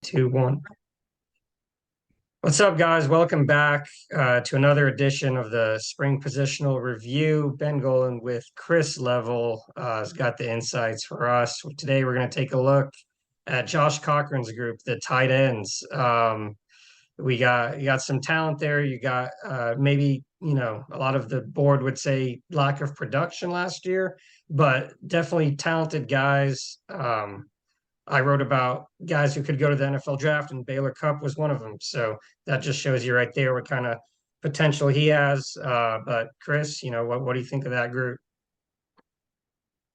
Two, one. What's up, guys? Welcome back to another edition of the Spring Positional Review. Ben Golan with Chris Level has got the insights for us. Today, we're going to take a look at Josh Cochran's group, the tight ends. You got some talent there. You got maybe a lot of the board would say lack of production last year, but definitely talented guys. I wrote about guys who could go to the NFL draft, and Baylor Cupp was one of them. So that just shows you right there what kind of potential he has. But Chris, what do you think of that group?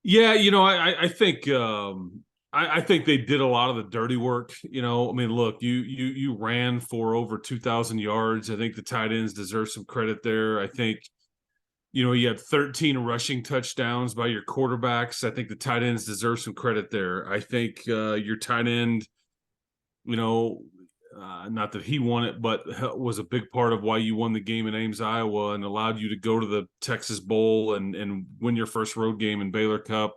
Yeah, I think I think they did a lot of the dirty work. I mean, look, you ran for over 2,000 yards. I think the tight ends deserve some credit there. I think you had 13 rushing touchdowns by your quarterbacks. I think the tight ends deserve some credit there. I think your tight end, not that he won it, but was a big part of why you won the game in Ames, Iowa, and allowed you to go to the Texas Bowl and win your first road game in Baylor Cup.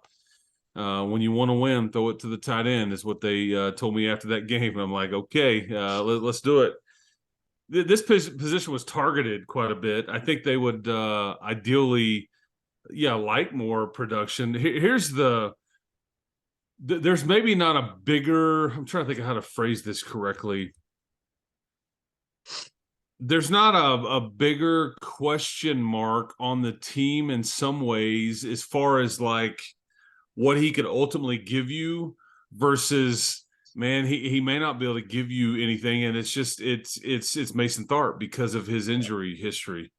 When you want to win, throw it to the tight end is what they told me after that game. I'm like, okay, let's do it. This position was targeted quite a bit. I think they would ideally, like more production. There's maybe not a bigger, I'm trying to think of how to phrase this correctly. There's not a bigger question mark on the team in some ways as far as like what he could ultimately give you versus – man, he may not be able to give you anything, and it's Mason Tharp because of his injury history.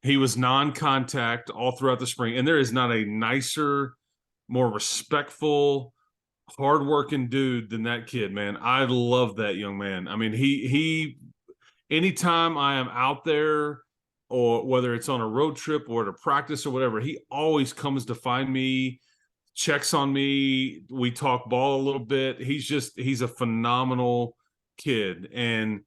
He was non-contact all throughout the spring, and there is not a nicer, more respectful, hardworking dude than that kid, man. I love that young man. I mean, he anytime I am out there, or whether it's on a road trip or at a practice or whatever, he always comes to find me, checks on me. We talk ball a little bit. He's a phenomenal kid. And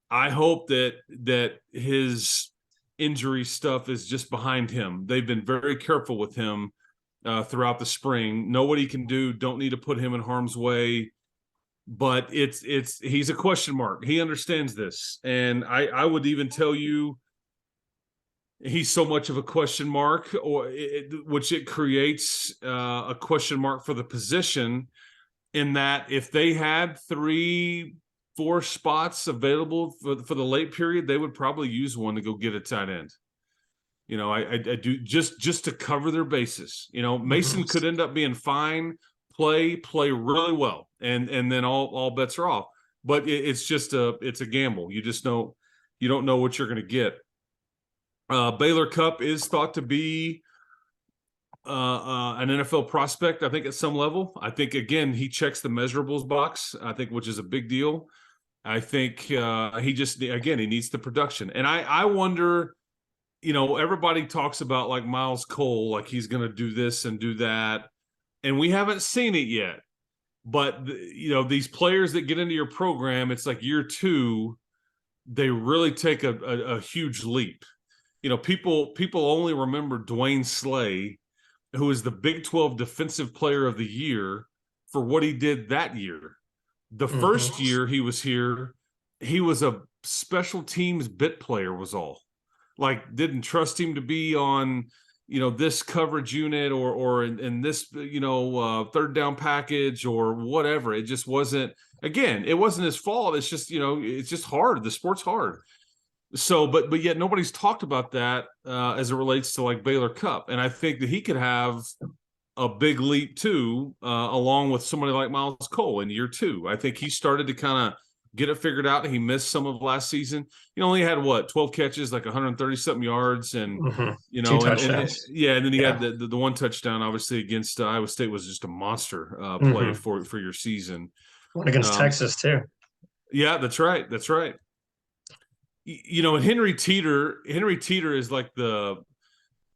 I hope that his injury stuff is just behind him. They've been very careful with him throughout the spring. Know what he can do. Don't need to put him in harm's way. But he's a question mark. He understands this. And I would even tell you, he's so much of a question mark, which it creates a question mark for the position, in that if they had 3-4 spots available for the late period, they would probably use one to go get a tight end. I do just to cover their bases. Mason could end up being fine, play really well, and then all bets are off. But it's a gamble. You don't know what you're going to get. Baylor Cupp is thought to be an NFL prospect, I think, at some level. I think, again, he checks the measurables box, I think, which is a big deal. I think he needs the production. And I wonder, everybody talks about like Miles Cole, like he's going to do this and do that. And we haven't seen it yet. But, these players that get into your program, it's like year 2, they really take a huge leap. People only remember Dwayne Slay, who was the Big 12 Defensive Player of the Year, for what he did that year. The first year he was here, he was a special teams bit player, was all. Like, didn't trust him to be on, this coverage unit or in this, third down package or whatever. It just wasn't, again, it wasn't his fault. It's just, it's just hard. The sport's hard. So, but yet nobody's talked about that as it relates to like Baylor Cupp. And I think that he could have a big leap too, along with somebody like Miles Cole in year 2. I think he started to kind of get it figured out. He missed some of last season. He only had 12 catches, like 130 something yards, and 2 touchdowns. And then he had the one touchdown, obviously, against Iowa State, was just a monster play for your season. One against Texas too. Yeah, that's right. And Henry Teeter is like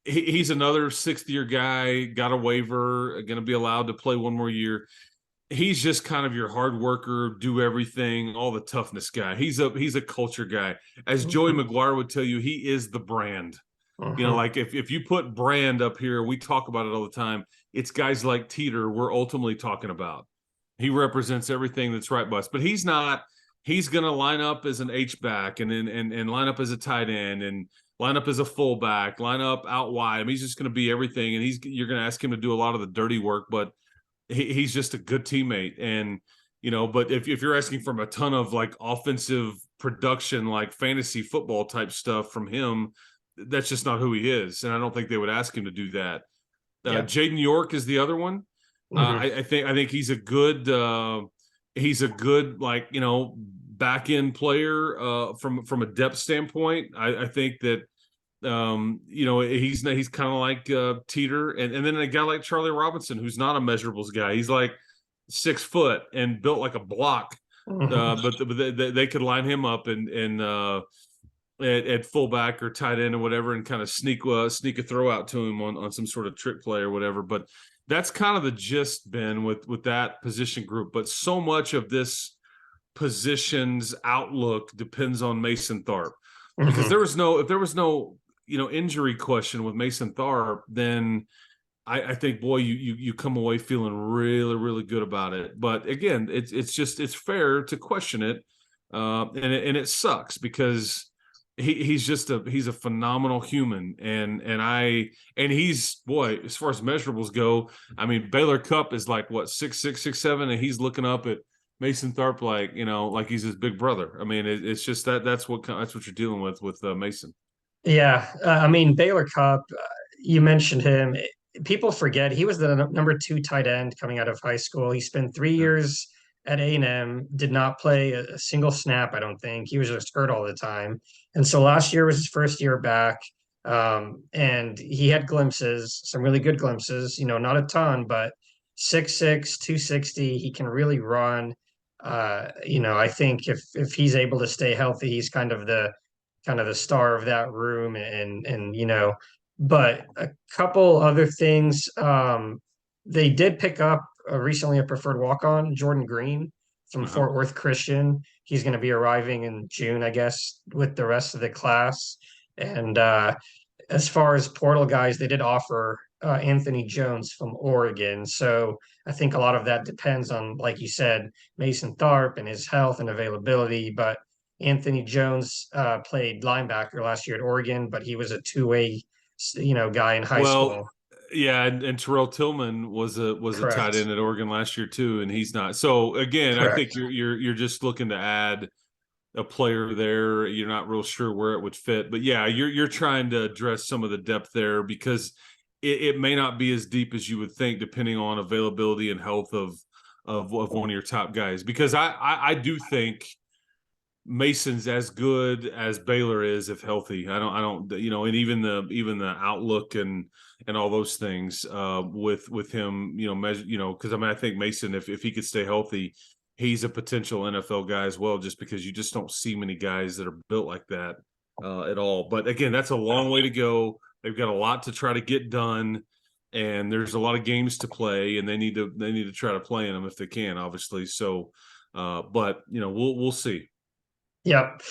he's another 6th-year guy, got a waiver, going to be allowed to play one more year. He's just kind of your hard worker, do everything, all the toughness guy. He's a culture guy. As Joey McGuire would tell you, he is the brand. Like if you put brand up here, we talk about it all the time. It's guys like Teeter we're ultimately talking about. He represents everything that's right by us. But he's not. He's going to line up as an H back and then and line up as a tight end and line up as a fullback, line up out wide. I mean, he's just going to be everything. And you're going to ask him to do a lot of the dirty work, but he's just a good teammate. And but if you're asking from a ton of like offensive production, like fantasy football type stuff from him, that's just not who he is. And I don't think they would ask him to do that. Yeah. Jaden York is the other one. Hmm. I think he's a good like back end player from a depth standpoint. I think that he's kind of like Teeter, and then a guy like Charlie Robinson, who's not a measurables guy. He's like 6 foot and built like a block. Hmm. But they could line him up and at fullback or tight end or whatever, and kind of sneak a throw out to him on some sort of trick play or whatever. But that's kind of the gist, Ben, with that position group. But so much of this position's outlook depends on Mason Tharp, because Hmm. if there was no injury question with Mason Tharp, then I think, boy, you come away feeling really, really good about it. But again, it's fair to question it, and it sucks because he's a phenomenal human, and he's, boy, as far as measurables go, I mean, Baylor Cup is like what, 6'6", 6'7", and he's looking up at Mason Tharp like he's his big brother. I mean, it's just that's what you're dealing with Mason. Yeah, I mean Baylor Cup. You mentioned him. People forget he was the number two tight end coming out of high school. He spent three Yeah. years at A&M, did not play a single snap. I don't think he was just hurt all the time. And so last year was his first year back, and he had glimpses, some really good glimpses. Not a ton, but 6'6", 260. He can really run. I think if he's able to stay healthy, he's kind of the star of that room but a couple other things. They did pick up recently a preferred walk-on, Jordan Green from Uh-huh. Fort Worth Christian. He's going to be arriving in June, I guess, with the rest of the class. And as far as portal guys, they did offer Anthony Jones from Oregon. So I think a lot of that depends on, like you said, Mason Tharp and his health and availability. But Anthony Jones played linebacker last year at Oregon, but he was a two-way, guy in high Well, school. yeah, and Terrell Tillman was a tight Correct. end at Oregon last year too, and he's not. So again, I think Correct. you're just looking to add a player there. You're not real sure where it would fit, but yeah, you're trying to address some of the depth there, because it may not be as deep as you would think, depending on availability and health of one of your top guys. Because I do think Mason's as good as Baylor is if healthy. I don't and even the outlook and all those things with him, measure, because I mean, I think Mason, if he could stay healthy, he's a potential NFL guy as well, just because you just don't see many guys that are built like that at all. But again, that's a long way to go. They've got a lot to try to get done, and there's a lot of games to play, and they need to try to play in them if they can, obviously. So but we'll see. Yep.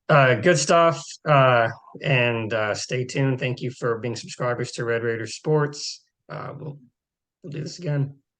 Good stuff. And stay tuned. Thank you for being subscribers to Red Raider Sports. We'll do this again.